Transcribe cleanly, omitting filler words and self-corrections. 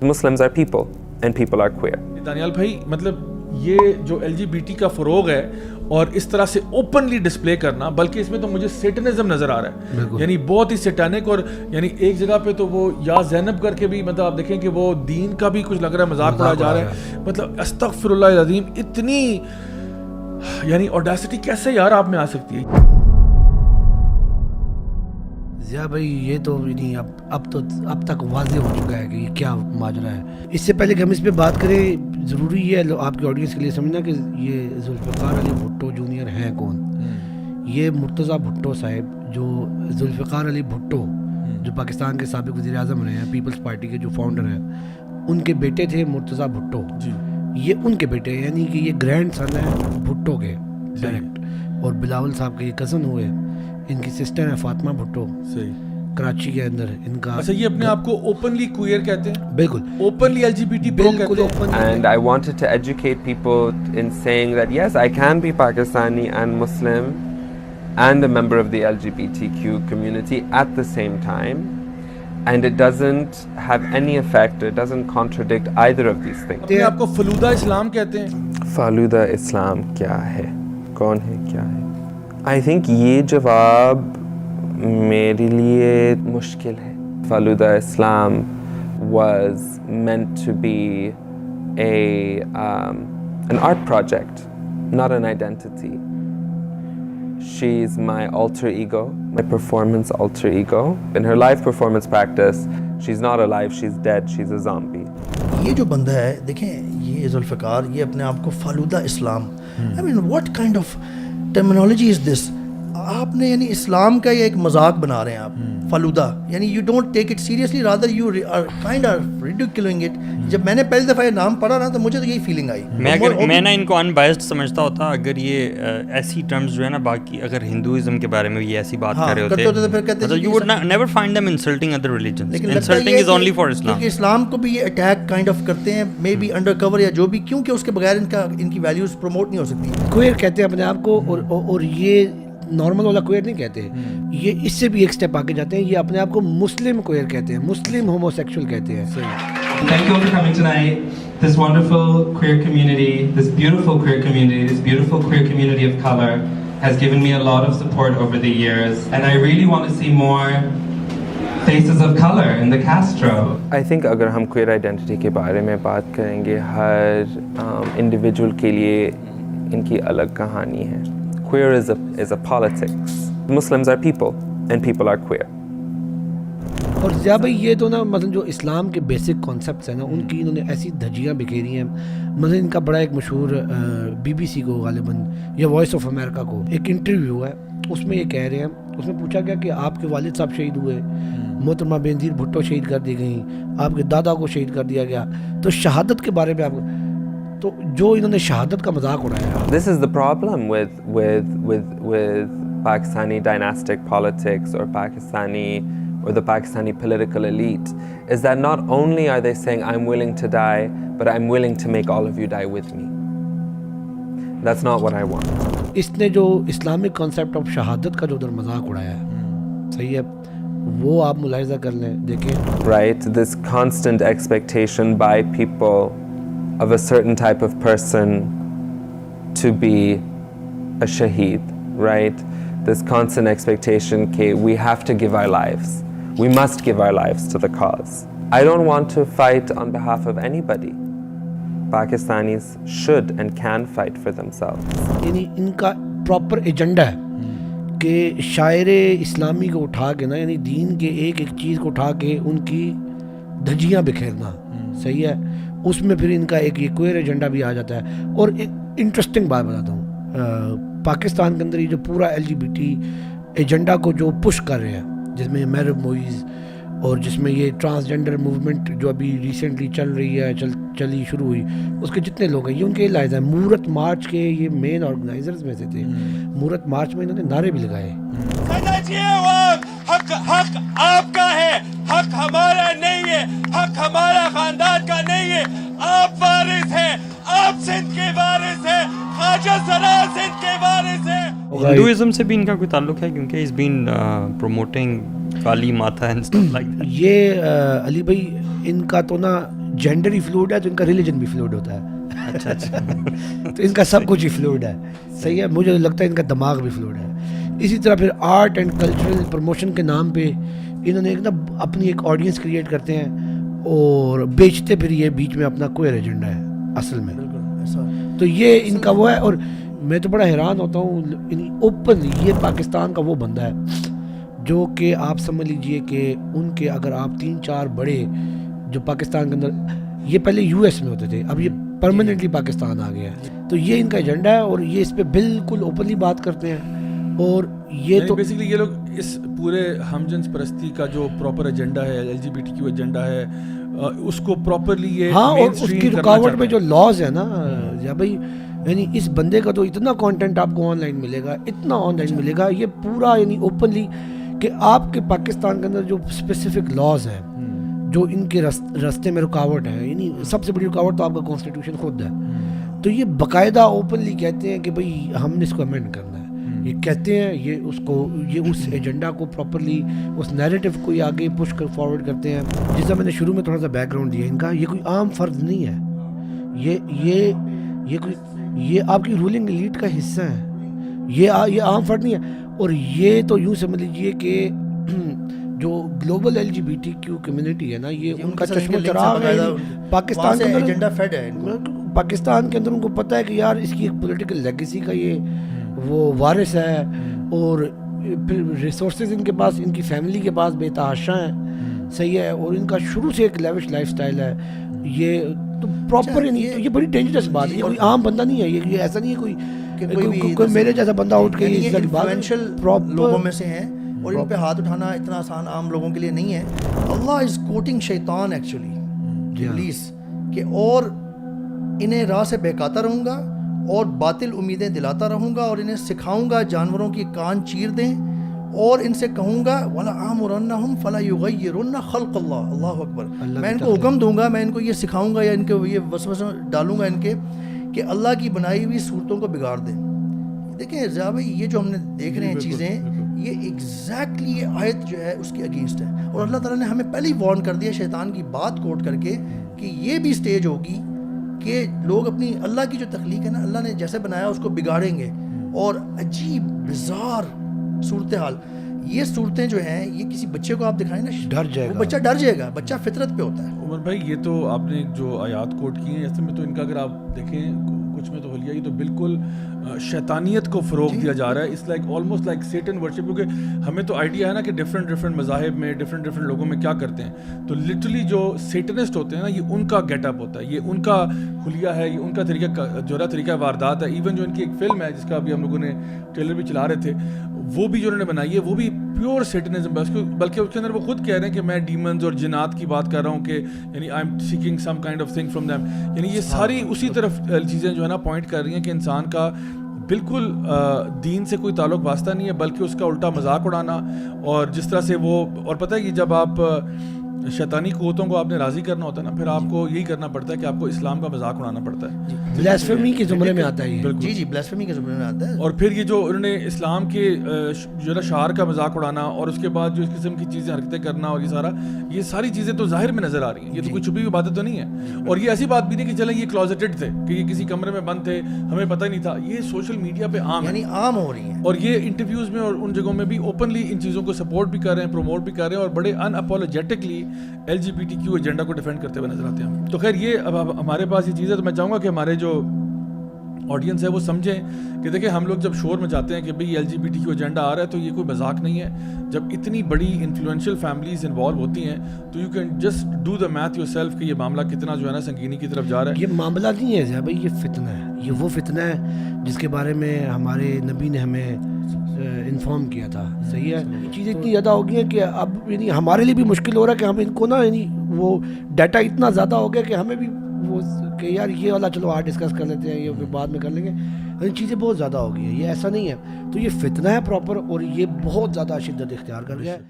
Muslims are people and people are queer. Daniyal بھائی مطلب یہ جو LGBT کا فروغ ہے اور اس طرح سے اوپنلی ڈسپلے کرنا، بلکہ اس میں تو مجھے سیٹنزم نظر آ رہا ہے، یعنی بہت ہی سیٹانک، اور یعنی ایک جگہ پہ تو وہ یا زینب کر کے بھی مطلب آپ دیکھیں کہ وہ دین کا بھی کچھ لگ رہا ہے مذاق اڑایا جا رہا ہے، مطلب استغفر اللہ العظیم، اتنی یعنی اوڈیسٹی کیسے یار آپ میں آ سکتی ہے؟ ضیاء بھائی یہ تو نہیں اب تک واضح ہو چکا ہے کہ یہ کیا ماجرا ہے. اس سے پہلے کہ ہم اس پہ بات کریں، ضروری ہے آپ کی آڈینس کے لیے سمجھنا کہ یہ ذوالفقار علی بھٹو جونیئر ہیں کون. یہ مرتضیٰ بھٹو صاحب جو ذوالفقار علی بھٹو جو پاکستان کے سابق وزیر اعظم رہے ہیں، پیپلز پارٹی کے جو فاؤنڈر ہیں، ان کے بیٹے تھے مرتضیٰ بھٹو. یہ ان کے بیٹے یعنی کہ یہ گرینڈ سن ہے بھٹو کے ڈائریکٹ، اور بلاول صاحب کے یہ کزن ہوئے. ان کی سسٹر ہے فاطمہ بھٹو، کراچی کے اندر ان کا. اچھا یہ اپنے آپ کو اوپنلی کوئر کہتے ہیں؟ بالکل اوپنلی LGBT پرو کہتے ہیں. And I wanted to educate people in saying that yes, I can be Pakistani and Muslim and a member of the LGBTQ community at the same time, and it doesn't have any effect, it doesn't contradict either of these things. اپنے آپ کو فلودہ اسلام کہتے ہیں؟ فالودہ اسلام کیا ہے، کون ہے، کیا ہے؟ I think یہ جواب میرے لیے مشکل ہے. فالودہ اسلام was meant to be an art project, not an identity. She's my alter ego, my performance alter ego. In her live performance practice, she's not alive, she's dead, she's a zombie. یہ جو بندہ ہے دیکھیں، یہ ذوالفقار، یہ اپنے آپ کو فالودہ اسلام، I mean what kind of terminology is this؟ آپ نے یعنی اسلام کا یہ ایک مذاق بنا رہے ہیں آپ، فالودہ، یعنی you don't take it seriously, rather you are kind of ridiculing it. جب میں نے پہلی دفعہ یہ نام پڑھا نا تو مجھے تو یہی فیلنگ آئی. میں نا ان کو ان بائسڈ سمجھتا ہوتا اگر یہ ایسی ٹرمز جو ہے نا، باقی اگر ہندوازم کے بارے میں یہ ایسی بات کر رہے ہوتے you would never find them insulting other religions. Insulting is only for Islam. اسلام کو بھی یہ اٹیک کائنڈ آف کرتے ہیں، مے بی انڈر کور یا جو بھی، کیونکہ اس کے بغیر ان کی ویلیوز پروموٹ نہیں ہو سکتی. کوئر کہتے ہیں اپنے آپ کو، اور یہ نارمل والا کوئر نہیں کہتے، یہ اس سے بھی ایک سٹیپ آگے جاتے ہیں. یہ اپنے آپ کو مسلم کوئر کہتے ہیں، مسلم ہومو سیکشول کہتے ہیں. Thank you all for coming tonight. This wonderful queer community, this beautiful queer community, this beautiful queer community of color has given me a lot of support over the years, and I really want to see more faces of color in the Castro. I think اگر ہم queer identity کے بارے میں بات کریں گے، ہر individual کے لیے ان کی الگ کہانی ہے. Queer is a politics. Muslims are people and people are queer. اور ضیاء بھائی یہ تو نا مثلا جو اسلام کے بیسک کانسیپٹس ہیں نا، ان کی انہوں نے ایسی دھجیاں بکھیری ہیں. مثلا ان کا بڑا ایک مشہور BBC کو غالباً یا وائس آف امریکہ کو ایک انٹرویو ہے، اس میں یہ کہہ رہے ہیں، اس میں پوچھا گیا کہ آپ کے والد صاحب شہید ہوئے، محترمہ بینظیر بھٹو شہید کر دی گئیں، آپ کے دادا کو شہید کر دیا گیا، تو شہادت کے بارے میں آپ تو جو انہوں نے شہادت کا مذاق اڑایا. This is the problem with Pakistani dynastic politics or the Pakistani political elite, is that not only are they saying I'm willing to die, but I'm willing to make all of you die with me. That's not what I want. اس نے جو Islamic concept of شہادت کا جو ادھر مذاق اڑایا ہے، صحیح ہے، وہ آپ ملاحظہ کر لیں، دیکھیں. Right, this constant expectation by people of a certain type of person to be a shaheed, right? This constant expectation that we have to give our lives. We must give our lives to the cause. I don't want to fight on behalf of anybody. Pakistanis should and can fight for themselves. یعنی ان کا proper agenda ہے کہ شاعر اسلامی کو اٹھا کے نا، یعنی دین کے ایک ایک چیز کو اٹھا کے ان کی دھجیاں بکھیرنا، صحیح ہے. اس میں پھر ان کا ایک یہ کوئر ایجنڈا بھی آ جاتا ہے. اور ایک انٹرسٹنگ بات بتاتا ہوں، پاکستان کے اندر یہ جو پورا LGBT ایجنڈا کو جو پش کر رہے ہیں، جس میں محرم موئز اور جس میں یہ ٹرانسجنڈر موومنٹ جو ابھی ریسنٹلی چل رہی ہے، چلی شروع ہوئی، اس کے جتنے لوگ ہیں یہ ان کے لائز ہیں. مورت مارچ کے یہ مین آرگنائزرز میں سے تھے. مورت مارچ میں انہوں نے نعرے بھی لگائے. حق آپ کا ہے، حق ہمارا نہیں ہے، حق ہمارا خاندان کا نہیں ہے. آپ وارث ہیں، آپ سندھ کے وارث ہیں، خواجہ سرا سندھ کے وارث ہیں. ہندوازم سے بھی ان کا کوئی تعلق ہے کیونکہ اس بین promoting Kali Mata and stuff like that. یہ علی بھائی ان کا تو نا جینڈر ہی فلوئڈ ہے تو ان کا ریلیجن بھی فلوئڈ ہوتا ہے. اچھا اچھا. تو ان کا سب کچھ ہی فلوئڈ ہے. صحیح ہے. مجھے لگتا ہے ان کا دماغ بھی فلوئڈ ہے. اسی طرح پھر آرٹ اینڈ کلچرل پروموشن کے نام پہ انہوں نے ایک نا اپنی ایک آڈینس کریٹ کرتے ہیں اور بیچتے پھر یہ بیچ میں اپنا کوئی ایجنڈا ہے اصل میں. تو یہ ان کا وہ ہے. اور میں تو بڑا حیران ہوتا ہوں اوپن یہ پاکستان کا وہ بندہ ہے جو کہ آپ سمجھ لیجئے کہ ان کے اگر آپ 3-4 بڑے جو پاکستان کے اندر یہ پہلے یو ایس میں ہوتے تھے اب یہ پرماننٹلی پاکستان آ گیا ہے. تو یہ ان کا ایجنڈا ہے اور یہ اس پہ بالکل اوپنلی بات کرتے ہیں. اور یہ تو بیسیکلی یہ لوگ اس پورے ہم جنس پرستی کا جو پراپر ایجنڈا ہے LGBTQ ایجنڈا ہے اس کو پراپرلی یہ ہاں اور اس کی رکاوٹ میں جو لاز ہے نا یا بھائی یعنی اس بندے کا تو اتنا کانٹینٹ آپ کو آن لائن ملے گا اتنا آن لائن ملے گا یہ پورا یعنی اوپنلی کہ آپ کے پاکستان کے اندر جو اسپیسیفک لاز ہیں جو ان کے راستے میں رکاوٹ ہے یعنی سب سے بڑی رکاوٹ تو آپ کا کانسٹیٹیوشن خود ہے. تو یہ باقاعدہ اوپنلی کہتے ہیں کہ بھئی ہم نے اس کو امینڈ کرنا ہے. یہ کہتے ہیں یہ اس ایجنڈا کو پراپرلی اس نیریٹو کو یہ آگے پش کر فارورڈ کرتے ہیں. جس طرح میں نے شروع میں تھوڑا سا بیک گراؤنڈ دیا ان کا یہ کوئی عام فرد نہیں ہے. یہ آپ کی رولنگ ایلیٹ کا حصہ ہے. یہ عام فرد نہیں ہے. اور یہ تو یوں سمجھ لیجئے کہ جو گلوبل LGBTQ کمیونٹی ہے نا یہ ان کا چشمہ چراغ ہے پاکستان کے اندر. ایجنڈا فیڈ ہے پاکستان کے اندر ان کو پتہ ہے کہ یار اس کی ایک پولیٹیکل لیگیسی کا یہ وہ وارث ہے اور پھر ریسورسز ان کے پاس ان کی فیملی کے پاس بے تحاشا ہیں. صحیح ہے. اور ان کا شروع سے ایک لیوش لائف سٹائل ہے. یہ تو پراپر یہ بڑی ڈینجرس بات ہے. یہ کوئی عام بندہ نہیں ہے. یہ ایسا نہیں ہے کوئی میرے جیسا بندہ اٹھ کے انفلوئنشل لوگوں میں سے ہیں اور ان پہ ہاتھ اٹھانا اتنا آسان عام لوگوں کے لیے نہیں ہے. اللہ از کوٹنگ شیطان ایکچولی پلیز کہ اور انہیں راہ سے بہکاتا رہوں گا اور باطل امیدیں دلاتا رہوں گا اور انہیں سکھاؤں گا جانوروں کی کان چیر دیں اور ان سے کہوں گا وَلَا آمُرَنَّهُمْ فَلَا يُغَيِّرُنَّ خَلْقَ اللَّهِ اللہ اکبر. میں ان کو حکم دوں گا میں ان کو یہ سکھاؤں گا یا ان کو یہ وسوسہ ڈالوں گا ان کے کہ اللہ کی بنائی ہوئی صورتوں کو بگاڑ دیں. دیکھیں ضیاء بھائی یہ جو ہم نے دیکھ رہے ہیں چیزیں یہ ایگزیکٹلی یہ آیت جو ہے اس کے اگینسٹ ہے. اور اللہ تعالیٰ نے ہمیں پہلے ہی وارن کر دیا شیطان کی بات کوٹ کر کے کہ یہ بھی سٹیج ہوگی کہ لوگ اپنی اللہ کی جو تخلیق ہے نا اللہ نے جیسے بنایا اس کو بگاڑیں گے. اور عجیب بزار صورتحال یہ صورتیں جو ہیں یہ کسی بچے کو آپ دکھائیں نا ڈر جائے گا. بچہ ڈر جائے گا. بچہ فطرت پہ ہوتا ہے. عمر بھائی یہ تو آپ نے جو آیات کوٹ کی ہیں ایسے میں تو ان کا اگر آپ دیکھیں کچھ میں تو حلیہ یہ تو بالکل شیطانیت کو فروغ دیا جا رہا ہے. It's like almost like Satan worship. کیونکہ ہمیں تو آئیڈیا ہے نا کہ ڈفرینٹ مذاہب میں ڈفرینٹ لوگوں میں کیا کرتے ہیں. تو لٹرلی جو سیٹنسٹ ہوتے ہیں نا یہ ان کا گیٹ اپ ہوتا ہے. یہ ان کا حلیہ ہے. یہ ان کا طریقہ واردات ہے. ایون جو ان کی ایک فلم ہے جس کا ابھی ہم لوگوں نے ٹریلر بھی چلا رہے تھے وہ بھی جو انہوں نے بنائی ہے وہ بھی پیور سیٹنزم. بلکہ اس کے اندر وہ خود کہہ رہے ہیں کہ میں ڈیمنز اور جنات کی بات کر رہا ہوں کہ یعنی I am seeking some kind of thing from them. یعنی یہ ساری اسی طرف چیزیں جو ہے نا پوائنٹ کر رہی ہیں کہ انسان کا بالکل دین سے کوئی تعلق واسطہ نہیں ہے بلکہ اس کا الٹا مذاق اڑانا. اور جس طرح سے وہ اور پتہ ہے کہ جب آپ شیطانی قوتوں کو آپ نے راضی کرنا ہوتا ہے نا پھر آپ کو یہی کرنا پڑتا ہے کہ آپ کو اسلام کا مذاق اڑانا پڑتا ہے. بلیسفیمی کے زمرے میں آتا ہے یہ. جی بلیسفیمی کے زمرے میں آتا ہے. اور پھر یہ جو انہوں نے اسلام کے جو ہے شعار کا مذاق اڑانا اور اس کے بعد جو اس قسم کی چیزیں حرکتیں کرنا اور یہ ساری چیزیں تو ظاہر میں نظر آ رہی ہیں. یہ تو کوئی چھپی ہوئی باتیں تو نہیں ہے. اور یہ ایسی بات بھی نہیں کہ چلیں یہ کلوزیٹڈ تھے کہ یہ کسی کمرے میں بند تھے ہمیں پتہ ہی نہیں تھا. یہ سوشل میڈیا پہ عام یعنی عام ہو رہی ہیں. اور یہ انٹرویوز میں اور ان جگہوں میں بھی اوپنلی ان چیزوں کو سپورٹ بھی کر رہے ہیں پروموٹ بھی کر رہے ہیں اور بڑے ان اپولوجیٹکلی LGBTQ ایجنڈا کو ڈیفینڈ کرتے ہوئے نظر آتے ہیں. تو خیر یہ اب ہمارے پاس یہ چیز ہے تو میں چاہوں گا کہ ہمارے جو آڈینس ہے وہ سمجھیں کہ دیکھیں ہم لوگ جب شور میں جاتے ہیں کہ بھئی LGBTQ ایجنڈا آ رہا ہے تو یہ کوئی مذاق نہیں ہے. جب اتنی بڑی انفلوئنشل فیملیز انوالو ہوتی ہیں تو you can just do the math your self کہ یہ معاملہ کتنا جو ہے نا سنگینی کی طرف جا رہا ہے. یہ معاملہ نہیں ہے ضیاء بھائی یہ فتنہ ہے. یہ وہ فتنہ ہے جس کے بارے میں ہمارے نبی نے ہمیں انفارم کیا تھا. صحیح ہے. چیزیں اتنی زیادہ ہو گئی ہیں کہ اب یعنی ہمارے لیے بھی مشکل ہو رہا ہے کہ ہم ان کو نا یعنی وہ ڈیٹا اتنا زیادہ ہو گیا کہ ہمیں بھی وہ کہ یار یہ والا چلو آج ڈسکس کر لیتے ہیں یہ بعد میں کر لیں گے. چیزیں بہت زیادہ ہو گئی ہیں. یہ ایسا نہیں ہے. تو یہ فتنہ ہے پراپر اور یہ بہت زیادہ شدت اختیار کر گیا ہے.